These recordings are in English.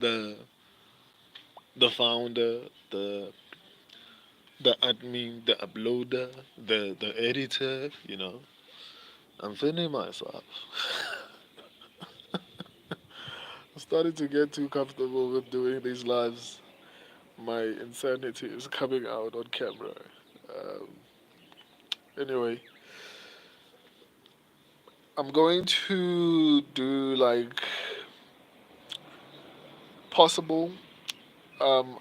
the the founder, the admin, the uploader, the editor. I'm feeling myself. I'm starting to get too comfortable with doing these lives. My insanity is coming out on camera. Um, anyway, I'm going to do like possible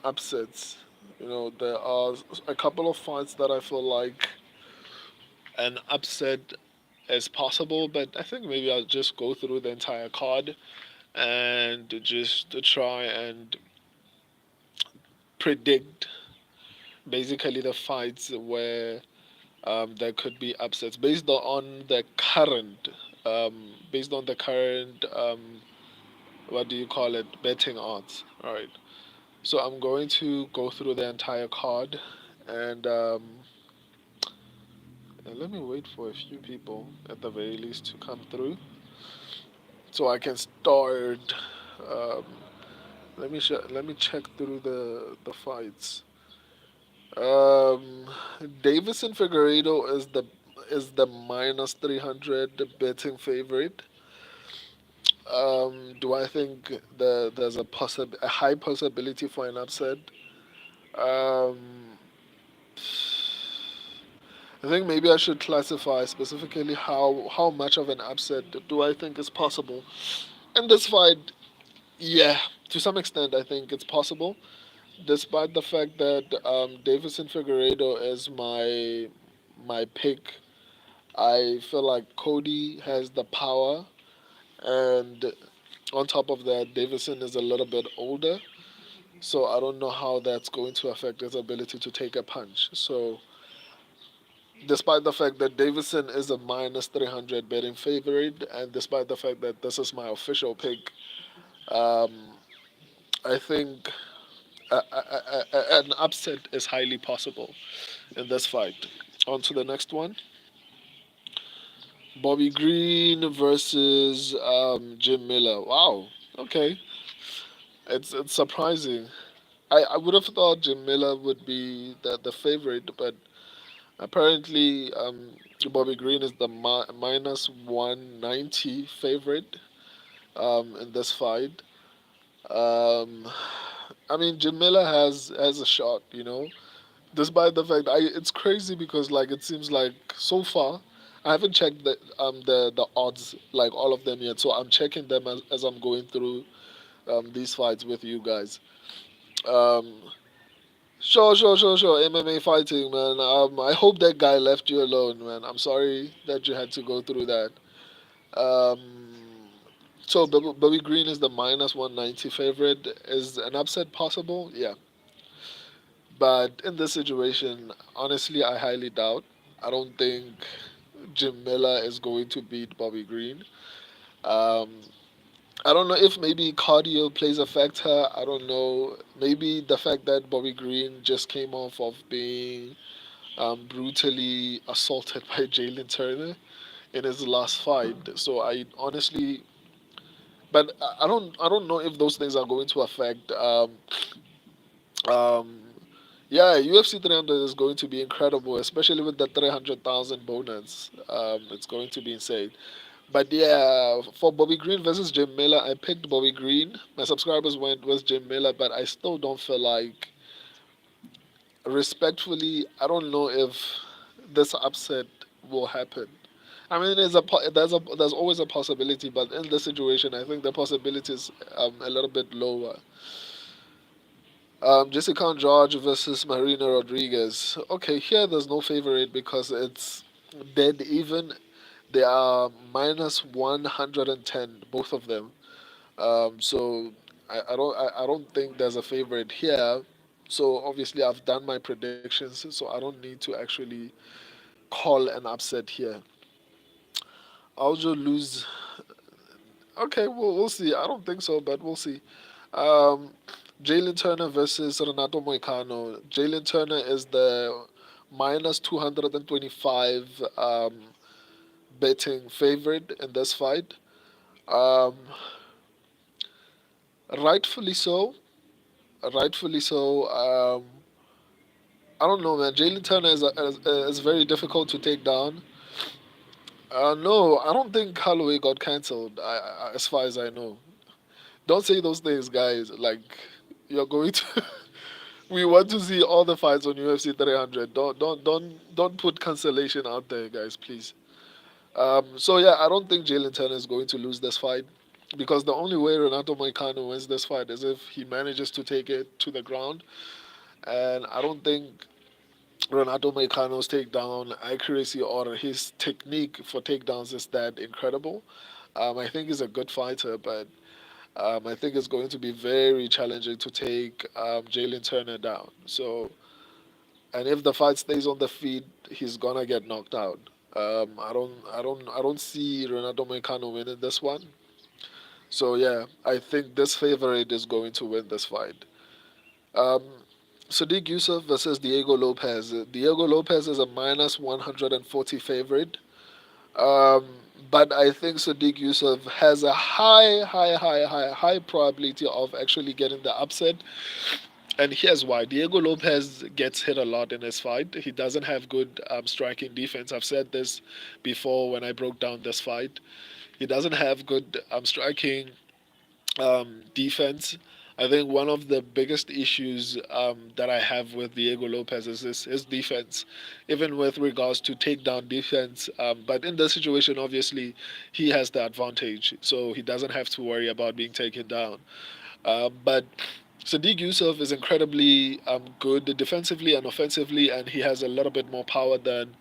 upsets. There are a couple of fights that I feel like an upset is possible, but I think maybe I'll just go through the entire card and just to try and predict basically the fights where there could be upsets based on the current what do you call it, betting odds. All right. So I'm going to go through the entire card, and let me wait for a few people at the very least to come through, so I can start. Um, let me check through the fights. Um, Davison Figueiredo is the minus 300 betting favorite. Do I think there's a high possibility for an upset? Um, I think maybe I should classify specifically how much of an upset do I think is possible. In this fight, yeah, to some extent, I think it's possible, despite the fact that Davison Figueiredo is my pick. I feel like Cody has the power, and on top of that, Davison is a little bit older, so I don't know how that's going to affect his ability to take a punch. So, despite the fact that Davison is a minus 300 betting favorite, and despite the fact that this is my official pick, um, I think an upset is highly possible in this fight. On to the next one. Bobby Green versus Jim Miller. Wow. Okay. It's surprising. I would have thought Jim Miller would be the favorite, but apparently Bobby Green is the minus 190 favorite in this fight. Um, I mean, Jim Miller has a shot, despite the fact it's crazy because like it seems like so far I haven't checked the odds like all of them yet, so I'm checking them as I'm going through these fights with you guys. Um, sure, MMA fighting, man. I hope that guy left you alone, man. I'm sorry that you had to go through that. Um, so Bobby Green is the minus 190 favorite. Is an upset possible? Yeah, but in this situation, honestly, I highly doubt. I don't think Jim Miller is going to beat Bobby Green. Um, I don't know if maybe cardio plays a factor. I don't know. Maybe the fact that Bobby Green just came off of being brutally assaulted by Jalen Turner in his last fight. So I honestly, but I don't know if those things are going to affect. Um, yeah, UFC 300 is going to be incredible, especially with the 300,000 bonus. It's going to be insane. But yeah, for Bobby Green versus Jim Miller, I picked Bobby Green. My subscribers went with Jim Miller, but I still don't feel like, respectfully, I don't know if this upset will happen. I mean, there's always a possibility, but in this situation, I think the possibility is a little bit lower. Jessica Andrade versus Marina Rodriguez. Okay, here there's no favorite because it's dead even. They are minus 110, both of them. So I don't think there's a favorite here. So obviously I've done my predictions, so I don't need to actually call an upset here. Aljo lose. Okay, we'll see. I don't think so, but we'll see. Um, Jalen Turner versus Renato Moicano. Jalen Turner is the minus 225 betting favorite in this fight. Um, Rightfully so. Rightfully so. I don't know, man. Jalen Turner is very difficult to take down. No, I don't think Holloway got cancelled. As far as I know, don't say those things, guys. Like you're going to. We want to see all the fights on UFC 300. Don't put cancellation out there, guys, please. So yeah, I don't think Jalen Turner is going to lose this fight because the only way Renato Moicano wins this fight is if he manages to take it to the ground, and I don't think Renato Moicano's takedown accuracy or his technique for takedowns is that incredible. I think he's a good fighter, but I think it's going to be very challenging to take Jalen Turner down. So, and if the fight stays on the feet, he's gonna get knocked out. I don't see Renato Moicano winning this one. So yeah, I think this favorite is going to win this fight. Um, Sadiq Yusuf versus Diego Lopez. Diego Lopez is a minus 140 favorite. Um, but I think Sadiq Yusuf has a high probability of actually getting the upset. And here's why. Diego Lopez gets hit a lot in his fight. He doesn't have good striking defense. I've said this before when I broke down this fight. He doesn't have good striking defense. I think one of the biggest issues that I have with Diego Lopez is his defense, even with regards to takedown defense. But in this situation, obviously, he has the advantage, so he doesn't have to worry about being taken down. But Sadiq Yusuf is incredibly good defensively and offensively, and he has a little bit more power than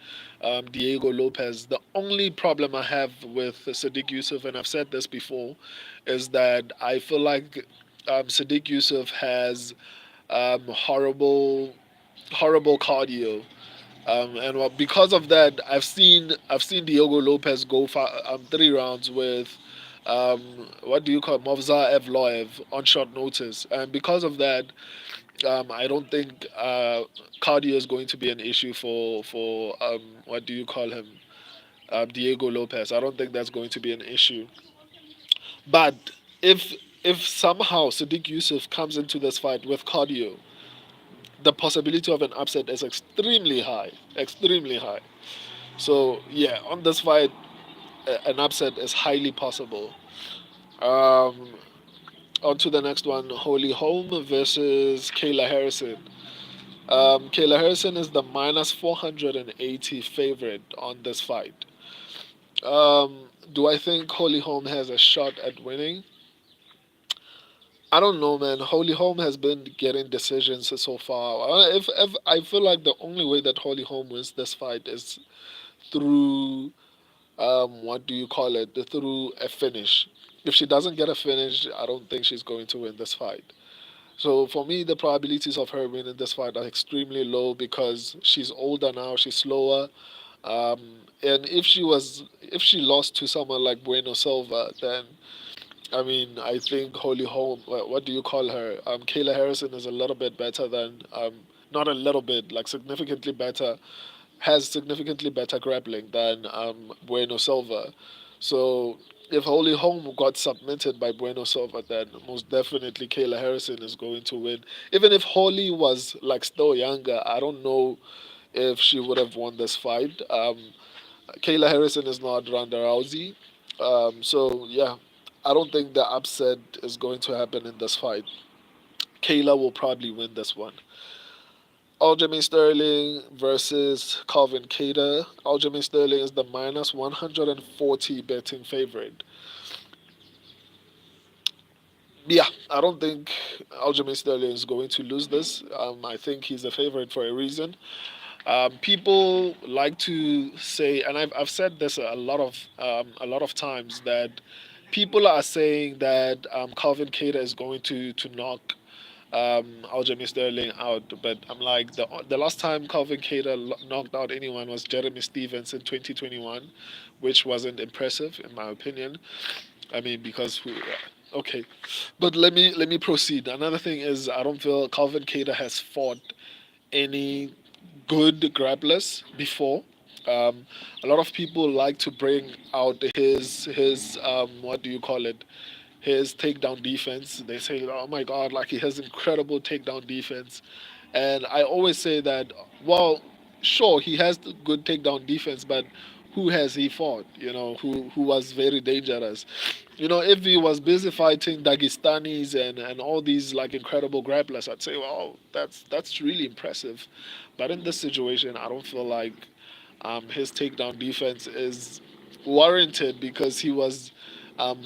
Diego Lopez. The only problem I have with Sadiq Yusuf, and I've said this before, is that I feel like Sadiq Yusuf has horrible cardio. Because of that, I've seen Diogo Lopez go for 3 rounds with what do you call it, Movza Evloev on short notice, and because of that, I don't think cardio is going to be an issue for what do you call him, Diego Lopez. I don't think that's going to be an issue. But if if somehow Sadiq Yusuf comes into this fight with cardio, the possibility of an upset is extremely high, extremely high. So yeah, on this fight, an upset is highly possible. Um, on to the next one, Holy Holm versus Kayla Harrison. Kayla Harrison is the minus 480 favorite on this fight. Do I think Holy Holm has a shot at winning? I don't know, man. Holy Holm has been getting decisions so far. If I feel like the only way that Holy Holm wins this fight is through what do you call it? Through a finish. If she doesn't get a finish, I don't think she's going to win this fight. So for me, the probabilities of her winning this fight are extremely low because she's older now, she's slower. And if she lost to someone like Bueno Silva, then I mean, I think Holy Holm, what do you call her? Kayla Harrison is a little bit better than, not a little bit, like significantly better, has significantly better grappling than Bueno Silva. So if Holy Holm got submitted by Bueno Silva, then most definitely Kayla Harrison is going to win. Even if Holly was like still younger, I don't know if she would have won this fight. Kayla Harrison is not Ronda Rousey. So yeah, I don't think the upset is going to happen in this fight. Kayla will probably win this one. Aljamain Sterling versus Calvin Kattar. Aljamain Sterling is the minus 140 betting favorite. Yeah, I don't think Aljamain Sterling is going to lose this. I think he's a favorite for a reason. People like to say, and I've said this a lot of times that people are saying that Calvin Kattar is going to knock Aljamain Sterling out, but I'm like the last time Calvin Kattar knocked out anyone was Jeremy Stevens in 2021, which wasn't impressive in my opinion. I mean because okay, but let me proceed. Another thing is I don't feel Calvin Kattar has fought any good grapplers before. A lot of people like to bring out his what do you call it? his takedown defense. They say, "Oh my God, like he has incredible takedown defense," and I always say that, well, sure, he has the good takedown defense, but who has he fought? Who was very dangerous. If he was busy fighting Dagestanis and all these like incredible grapplers, I'd say, well, that's really impressive. But in this situation, I don't feel like his takedown defense is warranted because he was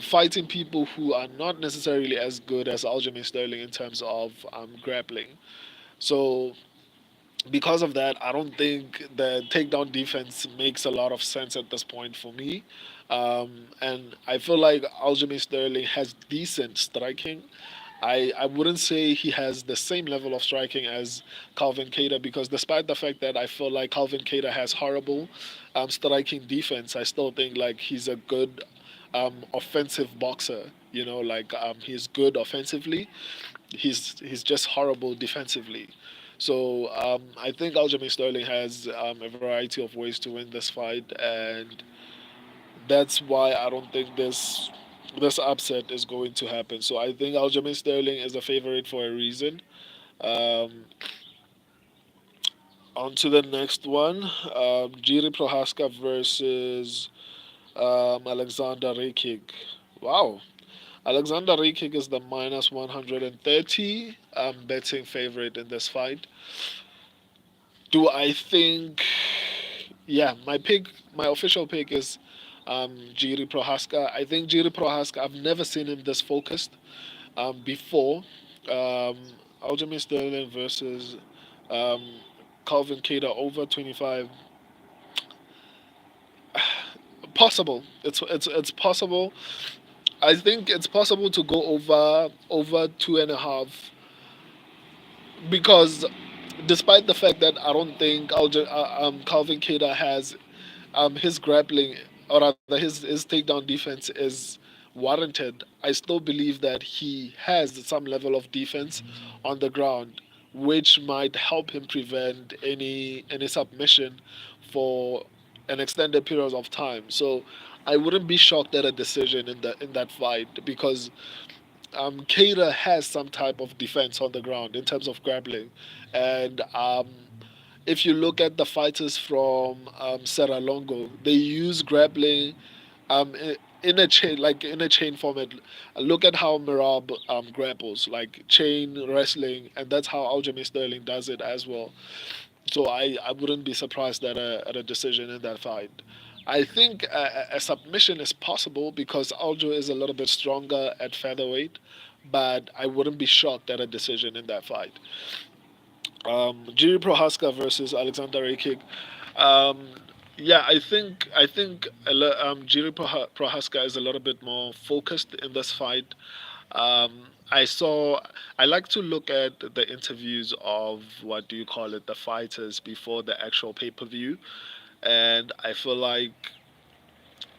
fighting people who are not necessarily as good as Aljamain Sterling in terms of grappling. So because of that, I don't think the takedown defense makes a lot of sense at this point for me. And I feel like Aljamain Sterling has decent striking. I wouldn't say he has the same level of striking as Calvin Kattar because despite the fact that I feel like Calvin Kattar has horrible striking defense, I still think like he's a good offensive boxer. Like he's good offensively. He's just horrible defensively. So I think Aljamain Sterling has a variety of ways to win this fight, and that's why I don't think this upset is going to happen. So I think Aljamain Sterling is a favorite for a reason. Um, on to the next one, Jiri Prohaska versus Alexander Rekik. Wow, Alexander Rekik is the minus 130 betting favorite in this fight. Do I think? Yeah, my official pick is Jiri Prohaska. I think Jiri Prohaska. I've never seen him this focused before. Um, Aljamain Sterling versus um, Calvin Kattar over 25. Possible. It's possible. I think it's possible to go over 2.5 because despite the fact that I don't think Calvin Kattar has his grappling or rather his takedown defense is warranted, I still believe that he has some level of defense on the ground, which might help him prevent any submission for an extended period of time. So I wouldn't be shocked at a decision in that fight because Keita has some type of defense on the ground in terms of grappling, and if you look at the fighters from Serra-Longo, they use grappling in a chain, like in a chain format. Look at how Merab grapples, like chain wrestling, and that's how Aljamain Sterling does it as well. So I wouldn't be surprised at a decision in that fight. I think a submission is possible because Aljo is a little bit stronger at featherweight, but I wouldn't be shocked at a decision in that fight. Jiri Prohaska versus Alexander Akig. Um, yeah, I think Jiri Prohaska is a little bit more focused in this fight. I saw. I like to look at the interviews of what do you call it, the fighters before the actual pay per view, and I feel like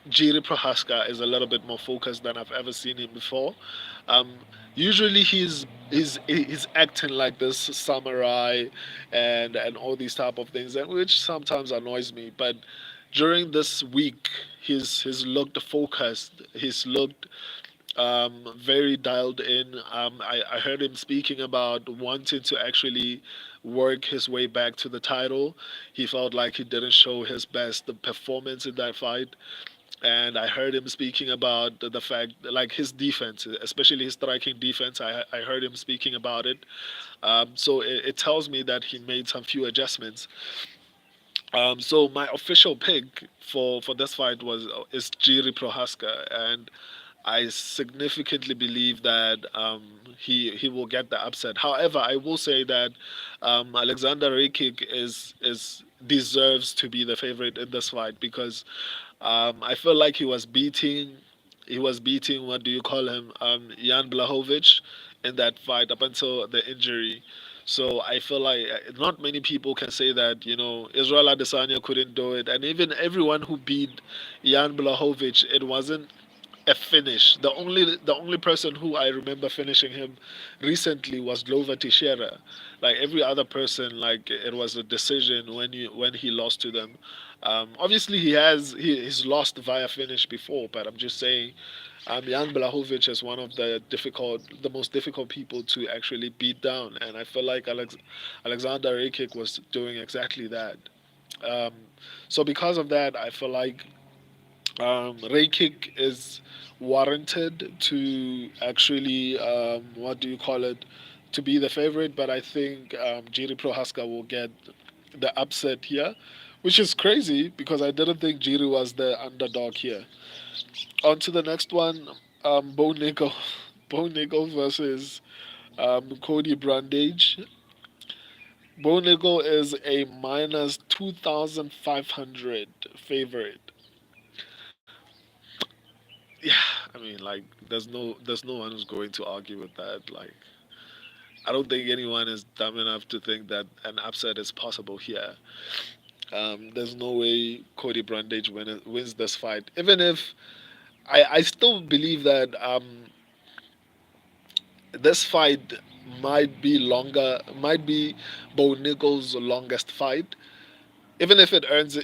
Jiri Prohaska is a little bit more focused than I've ever seen him before. Um, Usually he's acting like this samurai and all these type of things, and which sometimes annoys me. But during this week, he's looked focused. He's looked very dialed in. I heard him speaking about wanting to actually work his way back to the title. He felt like he didn't show his best performance in that fight, and I heard him speaking about the fact, like his defense, especially his striking defense. I heard him speaking about it. So it tells me that he made some few adjustments. So my official pick for this fight was is Jiri Prohaska, and I significantly believe that he will get the upset. However, I will say that Alexander Rekik is deserves to be the favorite in this fight because I feel like he was beating what do you call him, Jan Blahovic in that fight up until the injury. So I feel like not many people can say that Israel Adesanya couldn't do it, and even everyone who beat Jan Blahovic, it wasn't a finish. The only person who I remember finishing him recently was Glover Teixeira. Like every other person, like it was a decision when he lost to them. Obviously, he's lost via finish before, but I'm just saying. Jan Blahovic is one of the most difficult people to actually beat down, and I feel like Alexander Rakic was doing exactly that. Um, so because of that, I feel like Rakic is warranted to actually what do you call it, to be the favorite, but I think Jiri Prohaska will get the upset here, which is crazy because I didn't think Jiri was the underdog here. On to the next one, Bo Nickel. Bo Nickel versus Cody Brandage. Bo Nickel is a minus 2,500 favorite. Yeah, I mean, like, there's no one who's going to argue with that. Like, I don't think anyone is dumb enough to think that an upset is possible here. There's no way Cody Brandage wins this fight, even if I still believe that this fight might be Bo Nichols' longest fight. Even if it ends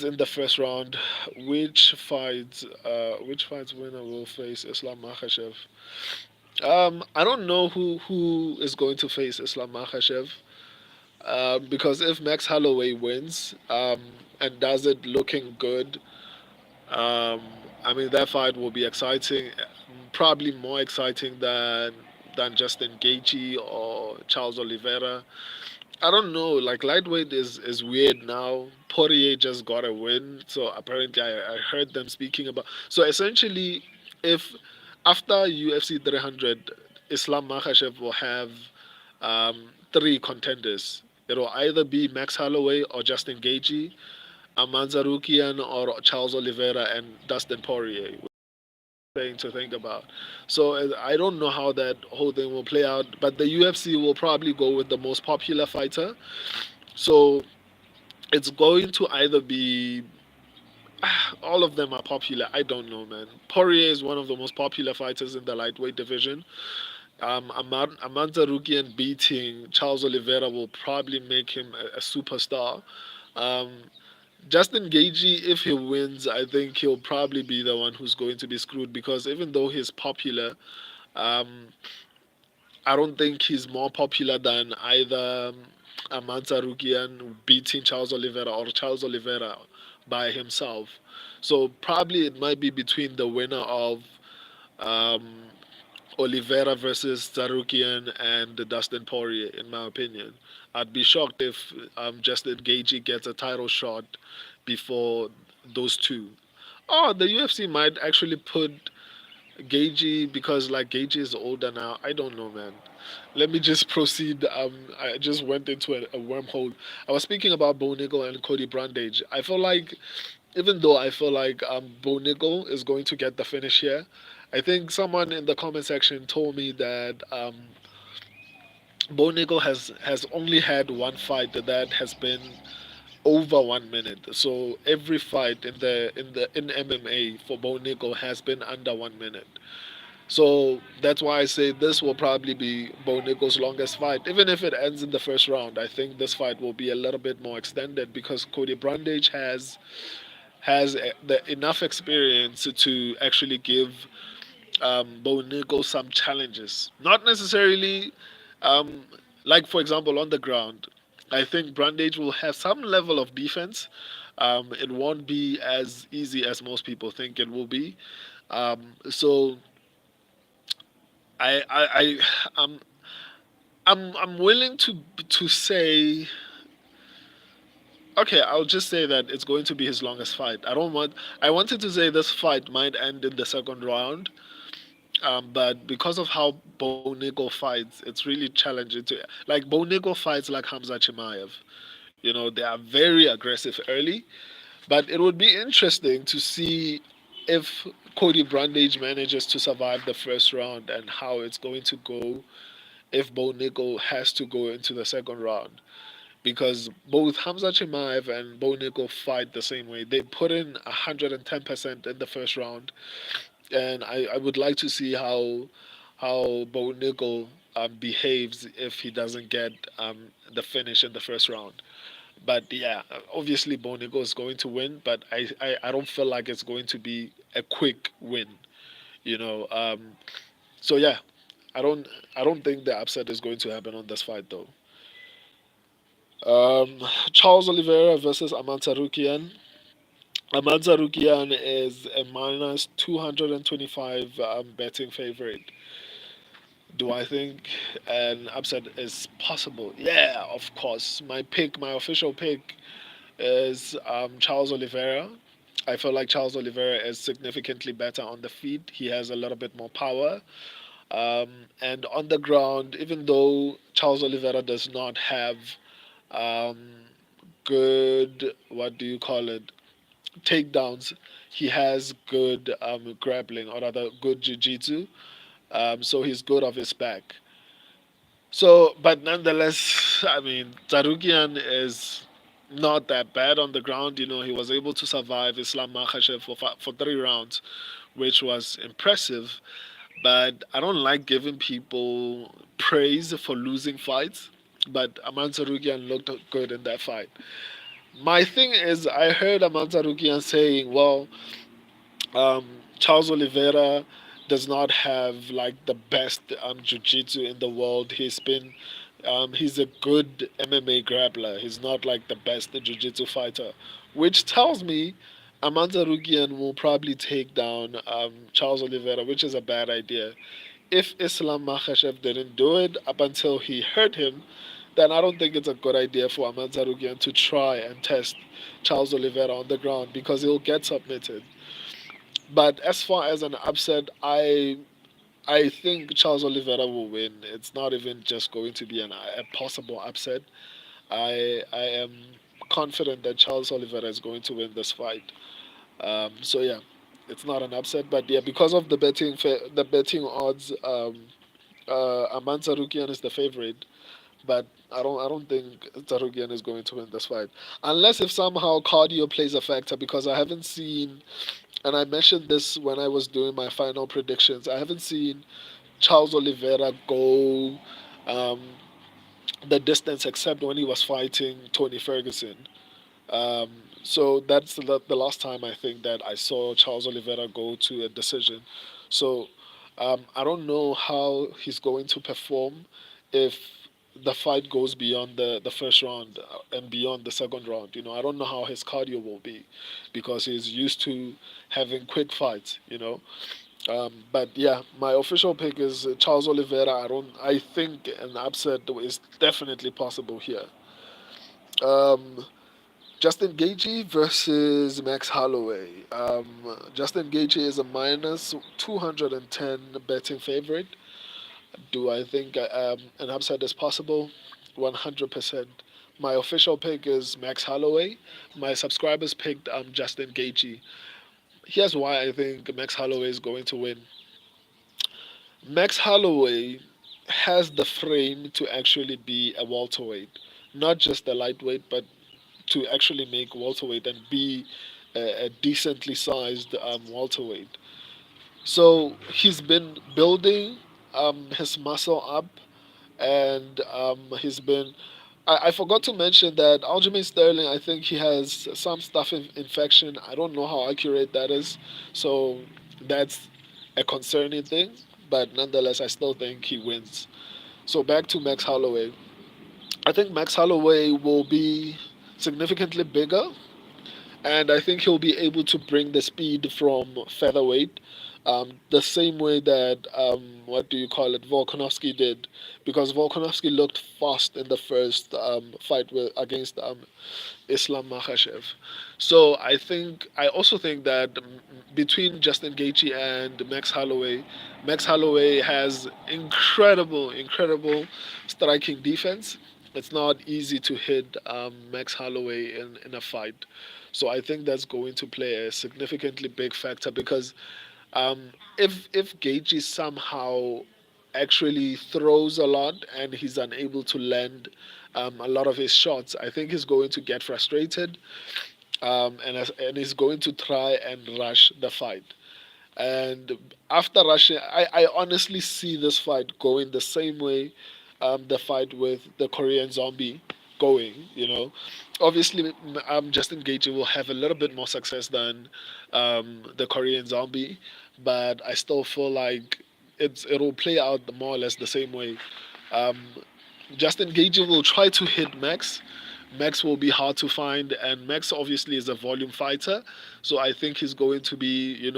in the first round, which fights winner will face Islam Makhachev? I don't know who is going to face Islam Makhachev. Because if Max Holloway wins and does it looking good, um, I mean that fight will be exciting, probably more exciting than Justin Gaethje or Charles Oliveira. I don't know. Like lightweight is weird now. Poirier just got a win, so apparently I heard them speaking about. So essentially, if after UFC 300, Islam Makhachev will have three contenders. It will either be Max Holloway or Justin Gaethje, Amanzarukian or Charles Oliveira, and Dustin Poirier. Thing to think about. So I don't know how that whole thing will play out, but the UFC will probably go with the most popular fighter. So it's going to either be all of them are popular. I don't know, man. Poirier is one of the most popular fighters in the lightweight division. Amanda Rukian beating Charles Oliveira will probably make him a superstar. Um, Justin Gaethje, if he wins, I think he'll probably be the one who's going to be screwed because even though he's popular, um, I don't think he's more popular than either Amanda Rukian beating Charles Oliveira or Charles Oliveira by himself. So probably it might be between the winner of um, Oliveira versus Sarukian and Dustin Poirier, in my opinion. I'd be shocked if Justin Gaethje gets a title shot before those two. Oh, the UFC might actually put Gaethje because like Gaethje is older now. I don't know, man. Let me just proceed. I just went into a wormhole. I was speaking about Bo Nickel and Cody Brandage. I feel like even though I feel like Bo Nickel is going to get the finish here, I think someone in the comment section told me that Bo Nickel has only had one fight that has been over 1 minute. So every fight in MMA for Bo Nickel has been under 1 minute. So that's why I say this will probably be Bo Nickel's longest fight. Even if it ends in the first round, I think this fight will be a little bit more extended because Cody Brandage has the enough experience to actually give Bo Nickel some challenges. Not necessarily, um, like for example, on the ground. I think Brandage will have some level of defense. It won't be as easy as most people think it will be. So I I'm willing to say okay. I'll just say that it's going to be his longest fight. I wanted to say this fight might end in the second round. But because of how Bonigo fights, it's really challenging to like Bonigo fights like Hamza Chimaev. You know, they are very aggressive early, but it would be interesting to see if Cody Brandage manages to survive the first round and how it's going to go if Bonigo has to go into the second round. Because both Hamza Chimaev and Bonigo fight the same way. They put in 110% in the first round and I would like to see how Bo Nickel behaves if he doesn't get the finish in the first round. But yeah, obviously Bo Nickel is going to win, but I don't feel like it's going to be a quick win. You know, so yeah, I don't I don't think the upset is going to happen on this fight though. Um, Charles Oliveira versus Amanta Rukian. Amanta Rukian is a minus 225 betting favorite. Do I think an upset is possible? Yeah, of course. My official pick is Charles Oliveira. I feel like Charles Oliveira is significantly better on the feet. He has a little bit more power. And on the ground, even though Charles Oliveira does not have um, good, what do you call it, takedowns, he has good grappling, or rather good jiu-jitsu. So he's good off his back. So, but nonetheless, I mean, Tarukian is not that bad on the ground. You know, he was able to survive Islam Makhachev for 3 rounds, which was impressive. But I don't like giving people praise for losing fights. But Aman Tarukian looked good in that fight. My thing is, I heard Aman Tarukian saying, well, Charles Oliveira does not have like the best jiu-jitsu in the world. He's a good MMA grappler. He's not like the best jiu-jitsu fighter, which tells me Amanda Rugian will probably take down Charles Oliveira, which is a bad idea. If Islam Makhachev didn't do it up until he hurt him, then I don't think it's a good idea for Amanda Rugian to try and test Charles Oliveira on the ground because he'll get submitted. But as far as an upset, I think Charles Oliveira will win. It's not even just going to be a possible upset. I am confident that Charles Oliveira is going to win this fight. So yeah, it's not an upset, but yeah, because of the betting odds, Aman Sarukian is the favorite. But I don't think Sarukian is going to win this fight, unless if somehow cardio plays a factor. Because I haven't seen, and I mentioned this when I was doing my final predictions. I haven't seen Charles Oliveira go um, the distance except when he was fighting Tony Ferguson. Um, so that's the last time I think that I saw Charles Oliveira go to a decision. So I don't know how he's going to perform if the fight goes beyond the first round and beyond the second round. You know, I don't know how his cardio will be because he's used to having quick fights. You know, but yeah, my official pick is Charles Oliveira. I think an upset is definitely possible here. Um, Justin Gaethje versus Max Holloway. Justin Gaethje is a minus 210 betting favorite. Do I think an upset is possible? 100%. My official pick is Max Holloway. My subscribers picked Justin Gaethje. Here's why I think Max Holloway is going to win. Max Holloway has the frame to actually be a welterweight, not just a lightweight, but to actually make welterweight and be a decently sized welterweight. So he's been building his muscle up, and he's been. I forgot to mention that Aljamain Sterling. I think he has some infection. I don't know how accurate that is, so that's a concerning thing. But nonetheless, I still think he wins. So back to Max Holloway. I think Max Holloway will be significantly bigger, and I think he'll be able to bring the speed from featherweight, the same way that what do you call it, Volkanovski did, because Volkanovski looked fast in the first fight against Islam Makhachev. So I also think that between Justin Gaethje and Max Holloway has incredible striking defense. It's not easy to hit Max Holloway in a fight. So I think that's going to play a significantly big factor because if Gaethje somehow actually throws a lot and he's unable to land a lot of his shots, I think he's going to get frustrated, and he's going to try and rush the fight. And after rushing, I honestly see this fight going the same way the fight with the Korean Zombie. going. Obviously, Justin Gaethje will have a little bit more success than the Korean Zombie, but I still feel like it'll play out more or less the same way. Um, Justin Gaethje will try to hit Max. Max will be hard to find, and Max obviously is a volume fighter, so I think he's going to be,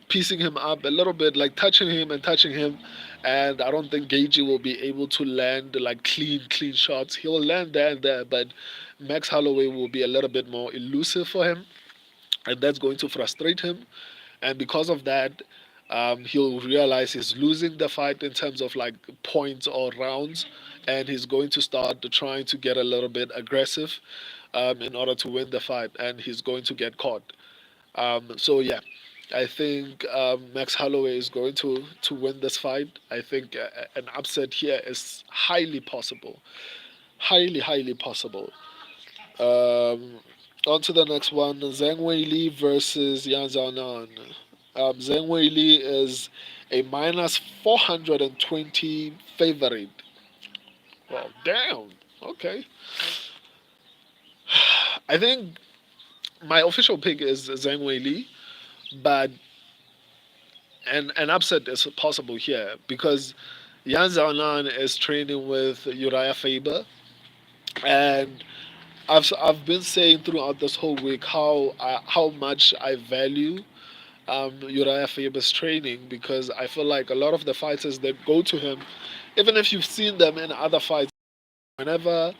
piecing him up a little bit, like touching him, and I don't think Gagey will be able to land like clean shots. He'll land there and there, but Max Holloway will be a little bit more elusive for him, and that's going to frustrate him. And because of that, he'll realize he's losing the fight in terms of like points or rounds, and he's going to start trying to get a little bit aggressive in order to win the fight, and he's going to get caught. So yeah, I think Max Holloway is going to win this fight. I think an upset here is highly possible, highly possible. Um, On to the next one: Zhang Weili versus Yan Xiaonan. Zhang Weili is a minus 420 favorite. Well, damn. Okay, I think my official pick is Zhang Weili, but an upset is possible here because Yan Xiaonan is training with Uriah Faber, and I've been saying throughout this whole week how much I value Uriah Faber's training because I feel like a lot of the fighters that go to him, even if you've seen them in other fights, whenever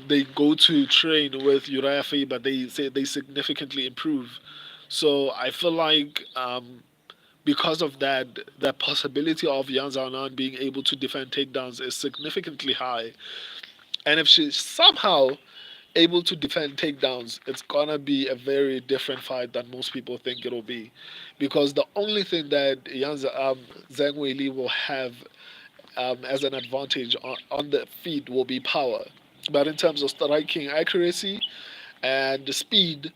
they go to train with Uriah Faber, they say they significantly improve. So I feel like because of that, the possibility of Yan Xiaonan being able to defend takedowns is significantly high. And if she's somehow able to defend takedowns, it's gonna be a very different fight than most people think it'll be, because the only thing that Zhang Weili will have as an advantage on the feet will be power. But in terms of striking accuracy and the speed,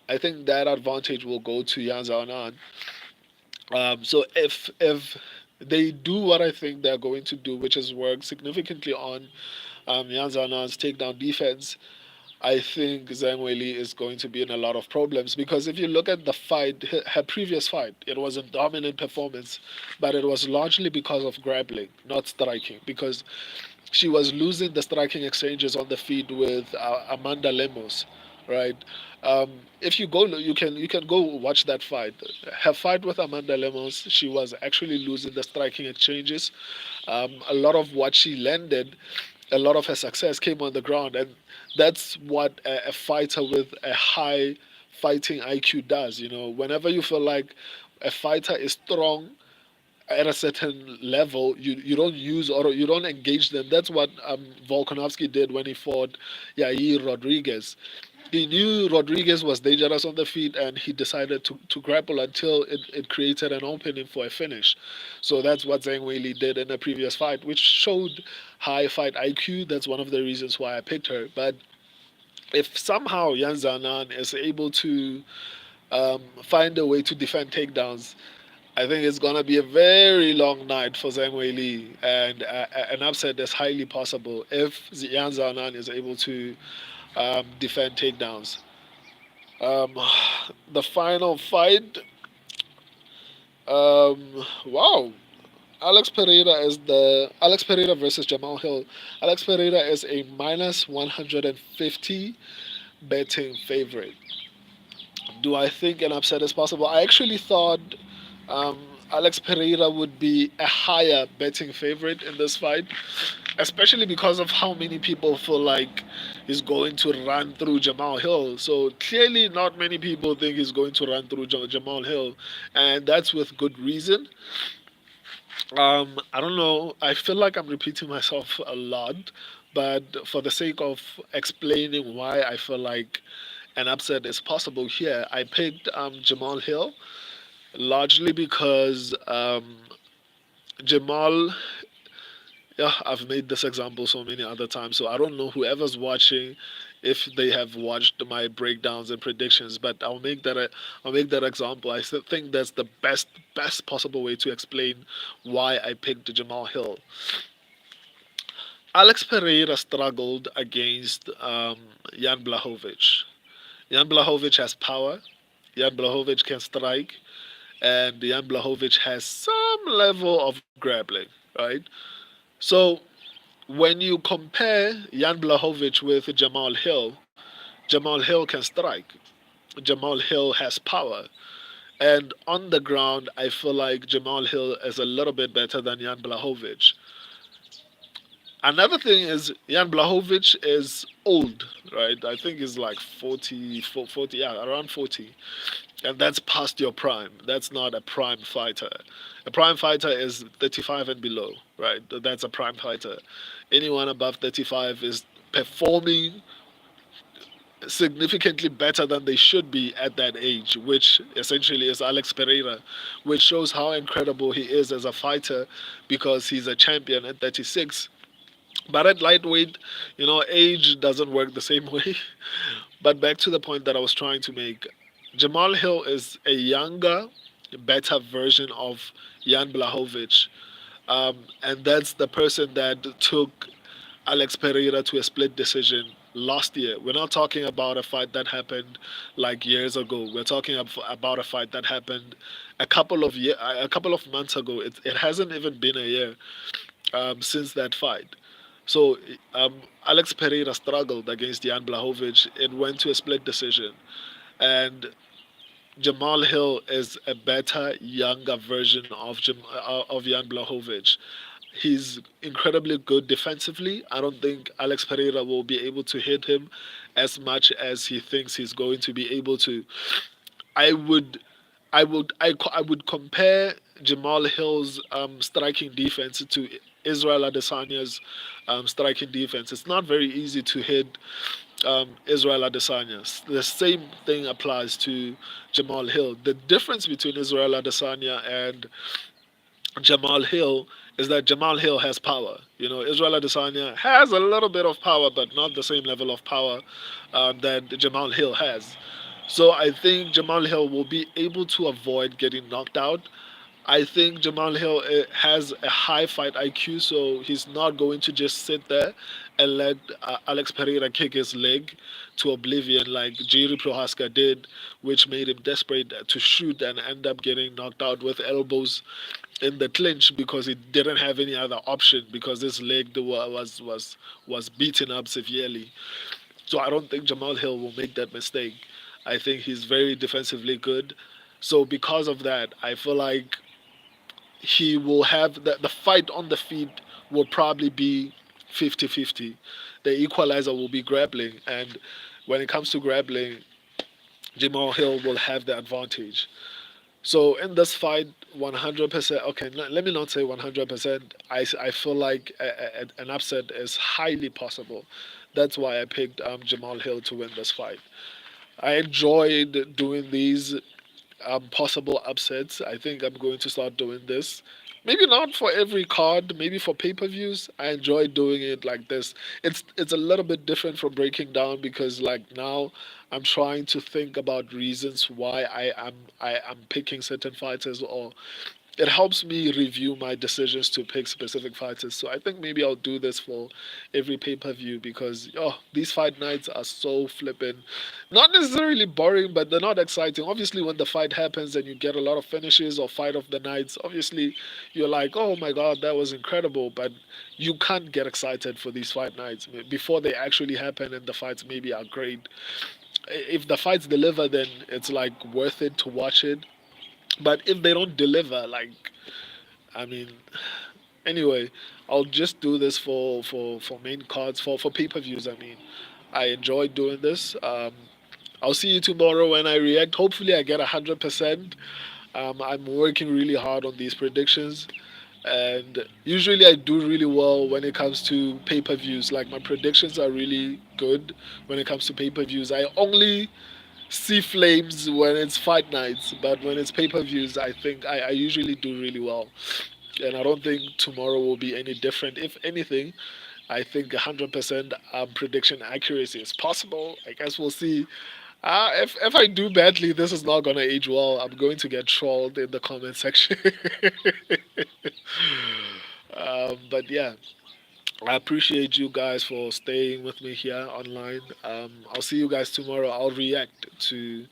I think that advantage will go to Yan Xiaonan. So if they do what I think they're going to do, which is work significantly on Yan Xiaonan's takedown defense, I think Zhang Weili is going to be in a lot of problems because if you look at the fight, her previous fight, it was a dominant performance, but it was largely because of grappling, not striking, because she was losing the striking exchanges on the feet with Amanda Lemos, right? If you go, you can go watch that fight. Her fight with Amanda Lemos, she was actually losing the striking exchanges. A lot of what she landed, a lot of her success came on the ground, and that's what a fighter with a high fighting IQ does. Whenever you feel like a fighter is strong at a certain level, you don't use or you don't engage them. That's what Volkanovski did when he fought Yair Rodriguez. He knew Rodriguez was dangerous on the feet, and he decided to grapple until it created an opening for a finish. So that's what Zhang Weili did in the previous fight, which showed high fight IQ. That's one of the reasons why I picked her. But if somehow Yan Zanan is able to find a way to defend takedowns, I think it's gonna be a very long night for Zhang Weili, and an upset is highly possible if Yan Xiaonan is able to defend takedowns. Um, the final fight, wow. Alex Pereira versus Jamal Hill. Alex Pereira is a minus 150 betting favorite. Do I think an upset is possible? I actually thought um, Alex Pereira would be a higher betting favorite in this fight, especially because of how many people feel like he's going to run through Jamal Hill. So clearly, not many people think he's going to run through Jamal Hill, and that's with good reason. I don't know. I feel like I'm repeating myself a lot, but for the sake of explaining why I feel like an upset is possible here, I picked Jamal Hill largely because Jamal, yeah, I've made this example so many other times, so I don't know whoever's watching if they have watched my breakdowns and predictions, but I'll make that example. I still think that's the best possible way to explain why I picked Jamal Hill. Alex Pereira struggled against Jan Blachowicz. Jan Blachowicz has power. Jan Blachowicz can strike, and Jan Blachowicz has some level of grappling, right? So when you compare Jan Blachowicz with Jamal Hill, Jamal Hill can strike. Jamal Hill has power. And on the ground, I feel like Jamal Hill is a little bit better than Jan Blachowicz. Another thing is Jan Blachowicz is old, right? I think he's like 40, 40, yeah, around 40. And that's past your prime. That's not a prime fighter. A prime fighter is 35 and below, right? That's a prime fighter. Anyone above 35 is performing significantly better than they should be at that age, which essentially is Alex Pereira, which shows how incredible he is as a fighter because he's a champion at 36. But at lightweight, age doesn't work the same way. But back to the point that I was trying to make, Jamal Hill is a younger, better version of Jan Blachowicz. And that's the person that took Alex Pereira to a split decision last year. We're not talking about a fight that happened like years ago. We're talking about a fight that happened a couple of months ago. It hasn't even been a year since that fight. So Alex Pereira struggled against Jan Blachowicz. It went to a split decision, and Jamal Hill is a better, younger version of Jan Blachowicz. He's incredibly good defensively. I don't think Alex Pereira will be able to hit him as much as he thinks he's going to be able to. I would, I would compare Jamal Hill's striking defense to Israel Adesanya's striking defense. It's not very easy to hit Israel Adesanya. The same thing applies to Jamal Hill. The difference between Israel Adesanya and Jamal Hill is that Jamal Hill has power. Israel Adesanya has a little bit of power, but not the same level of power that Jamal Hill has. So I think Jamal Hill will be able to avoid getting knocked out. I think Jamal Hill has a high fight IQ, so he's not going to just sit there and let Alex Pereira kick his leg to oblivion like Jiri Prohaska did, which made him desperate to shoot and end up getting knocked out with elbows in the clinch because he didn't have any other option because his leg was beaten up severely. So I don't think Jamal Hill will make that mistake. I think he's very defensively good. So because of that, I feel like he will have the fight on the feet will probably be 50-50. The equalizer will be grappling, and when it comes to grappling, Jamal Hill will have the advantage. So in this fight, 100%. Okay, let me not say 100%. I feel like an upset is highly possible. That's why I picked Jamal Hill to win this fight. I enjoyed doing these possible upsets. I think I'm going to start doing this. Maybe not for every card, maybe for pay-per-views. I enjoy doing it like this. It's a little bit different from breaking down because like now I'm trying to think about reasons why I am picking certain fighters, or it helps me review my decisions to pick specific fighters. So I think maybe I'll do this for every pay per view because these fight nights are so flippin', not necessarily boring, but they're not exciting. Obviously, when the fight happens and you get a lot of finishes or fight of the nights, obviously you're like, oh my god, that was incredible. But you can't get excited for these fight nights before they actually happen and the fights maybe are great. If the fights deliver, then it's like worth it to watch it, but if they don't deliver, like, I mean, anyway, I'll just do this for main cards for pay-per-views. I mean, I enjoy doing this. I'll see you tomorrow when I react. Hopefully, I get 100%. I'm working really hard on these predictions, and usually I do really well when it comes to pay-per-views. Like my predictions are really good when it comes to pay-per-views. I only see flames when it's fight nights, but when it's pay-per-views, I think I usually do really well, and I don't think tomorrow will be any different. If anything, I think 100% prediction accuracy is possible. I guess we'll see. If I do badly, this is not gonna age well. I'm going to get trolled in the comment section. But yeah, I appreciate you guys for staying with me here online. I'll see you guys tomorrow. I'll react to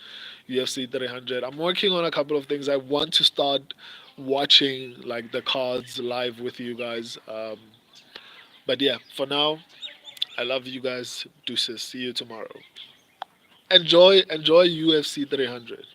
UFC 300. I'm working on a couple of things. I want to start watching like the cards live with you guys. But yeah, for now, I love you guys. Deuces. See you tomorrow. Enjoy UFC 300.